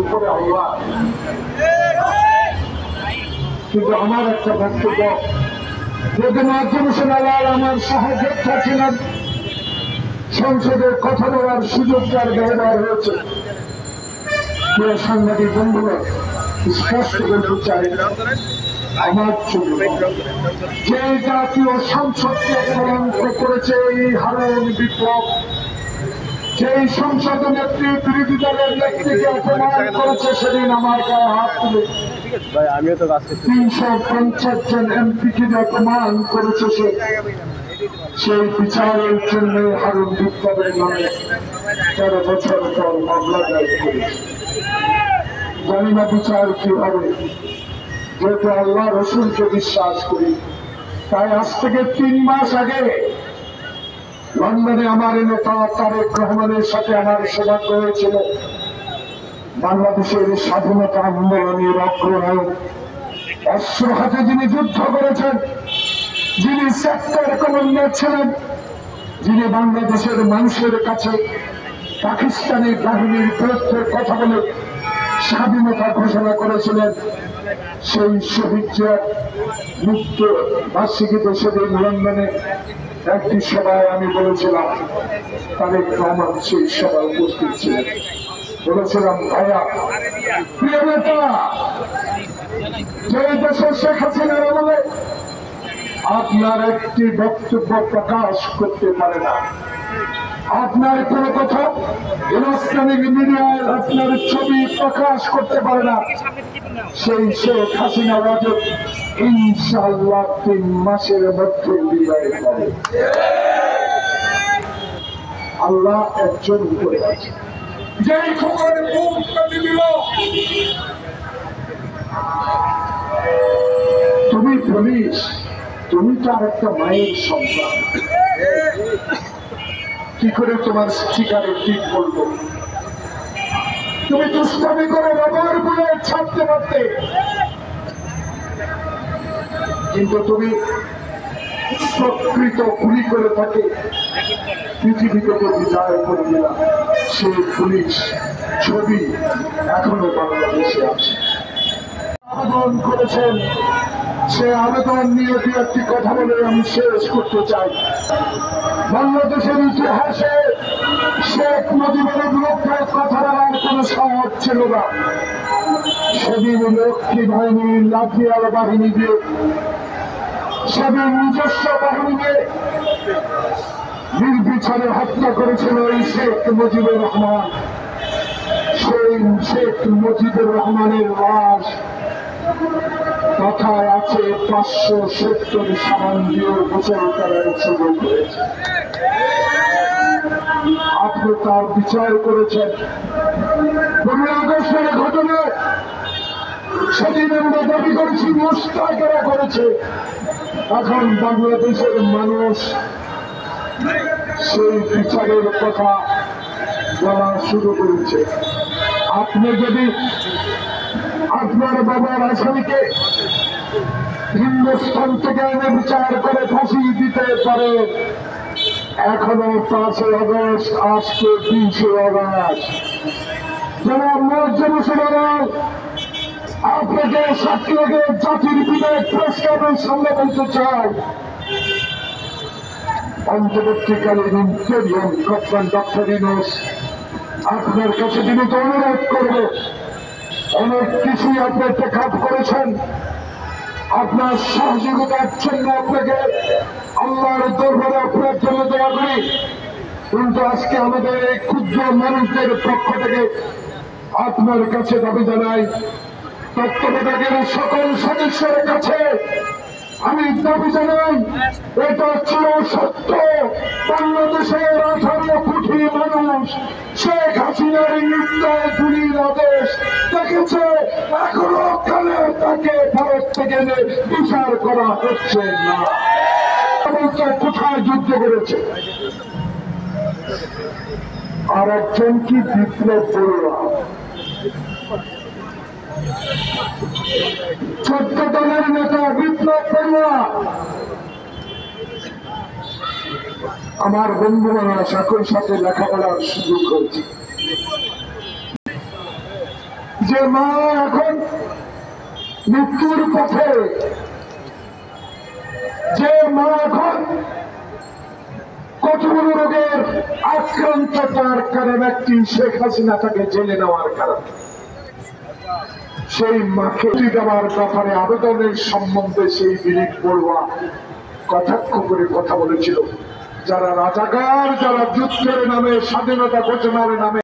উপরে আল্লাহ। কিন্তু আমার একটা বক্তব্য, যদি মাধ্যম সেনালার আমার সহযোদ্ধা ছিলেন, সংসদের কথা বলার সুযোগ তার ব্যবহার হয়েছে। প্রিয় সাংবাদিক বন্ধুরা, স্পষ্ট বলতে চাই, আমার জন্য যে জাতীয় সংসদকে কলঙ্ক করেছে এই হারুন বিপ্লব, সেই সংসদ নেত্রী বিরোধী দলের নেত্রীকে অপমান করেছে, সেদিন আমার গায়ে হাত তুলে 350 জন এমপিকে অপমান করেছে, সেই বিচারের জন্য হারুন বিপ্লবের নামে 13 বছর পর মামলা দায়ের করেছে। জানি না বিচার কি হবে, যেহেতু আল্লাহ রসুলকে বিশ্বাস করি, তাই আজ থেকে 3 মাস আগে লন্ডনে আমার নেতা তারেক রহমানের সাথে আমার সৌভাগ্য হয়েছিল। বাংলাদেশের স্বাধীনতা আন্দোলনের অগ্রনায়ক, অস্ত্র হাতে যিনি যুদ্ধ করেছেন, যিনি সেক্টর কমান্ডার ছিলেন, যিনি বাংলাদেশের মানুষের কাছে পাকিস্তানি বাহিনীর বিরুদ্ধে কথা বলে স্বাধীনতা ঘোষণা করেছিলেন, সেই শহীদ জিয়ার মুক্ত বার্ষিকীতে সেদিন লন্ডনে একটি সভায় আমি বলেছিলাম, তারেক রহমান সেই সভায় উপস্থিত ছিলেন। বলেছিলাম, ভাইয়া, প্রিয় নেতা, যে দেশের শেখ হাসিনার আমলে আপনার একটি বক্তব্য প্রকাশ করতে পারে না, আপনার কোন কথা ইলেকট্রনিক মিডিয়ায় আপনার ছবি প্রকাশ করতে পারে না, সেই শেখ হাসিনা রাজক ইনশাআল্লাহ 3 মাসের মধ্যে বিদায় পাবে। আল্লাহ একজন করে আছে, যেই খবর দিল, তুমি পুলিশ, তুমি তো আর একটা মায়ের সন্তান, কি করে তোমার স্টিকারে টিক করবো? তুমি দুষ্টামি করে রবার বলে ছাড়তে পারতে, কিন্তু তুমি প্রকৃত গুলি করে থাকে পৃথিবী থেকে বিদায় করে দিলাম। সেই পুলিশ ছবি এখনো বাংলাদেশে আছে। আবেদন করেছেন, সে আবেদন নিয়ে দু একটি কথা বলে আমি শেষ করতে চাই। বাংলাদেশের ইতিহাসে শেখ মুজিবের বিরুদ্ধে কথা বলার কোন সাহস ছিল না। সেদিন লক্ষ্মী বাহিনী, লাঠিয়াল বাহিনী দিয়ে, সেদিন নিজস্ব বাহিনী দিয়ে নির্বিচারে হত্যা করেছিল এই শেখ মুজিবুর রহমান। সেই শেখ মুজিবুর রহমানের লাশ কথায় আছে 570 সাবান দিয়ে গোসল করার সুযোগ হয়েছে। আপনি তার বিচার করেছেন। 15 আগস্টের ঘটনায় সেদিন আমরা দাবি করেছি, মুস্তাকেরা করেছে। এখন বাংলাদেশের মানুষ সেই বিচারের কথা বলা শুরু করেছে। আপনি যদি আপনার বাবার আসামিকে হিন্দুস্তান থেকে এনে বিচার করে ফাঁসি দিতে পারে, এখনো 5 আগস্ট, আজকে 20 আগস্ট, যারা মুসলমান, আপনাকে সাক্ষী রেখে জাতির বিবেক পুরস্কারের সামনে বলতে চাই, অন্তর্বর্তীকালীন ইন্টেরিয়ম গভর্নমেন্ট ডক্টর ইউনূস, আপনার কাছে বিনীত অনুরোধ করব, অনেক কিছুই আপনি টেকআপ করেছেন, আপনার সহযোগিতার জন্য আপনাকে আল্লাহর দরবারে আপনার জন্য দোয়া করি। কিন্তু আজকে আমাদের এই ক্ষুদ্র মানুষদের পক্ষ থেকে আপনার কাছে দাবি জানাই, তত্ত্বাবধায়কের সকল সদস্যের কাছে আমি দাবি জানাই, এটা ছিল সত্য। বাংলাদেশের 18 কোটি মানুষ শেখ হাসিনার নির্দয় গুলির আদেশ দেখেছে, এখনো কালে তাকে ভারত থেকে বিচার করা হচ্ছে না। কোথায় যুদ্ধ করেছে, আর একজন কি বিপ্লব বড়ুয়া, 14 দলের নেতা বিপ্লব বড়ুয়া, আমার বন্ধুরা সকল সাথে লেখাপড়ার সুযোগ হয়েছে। যে মা এখন মৃত্যুর পথে, যে মা এখন কঠিন রোগের আক্রান্ত, তার কারণ একটি শেখ হাসিনা তাকে জেলে নেওয়ার কারণ। সেই মাকে দেওয়ার ব্যাপারে আবেদনের সম্বন্ধে সেই দিলীপ বড়ুয়া কটাক্ষ করে কথা বলেছিল। যারা রাজাকার, যারা যুদ্ধের নামে, স্বাধীনতা ঘোষণার নামে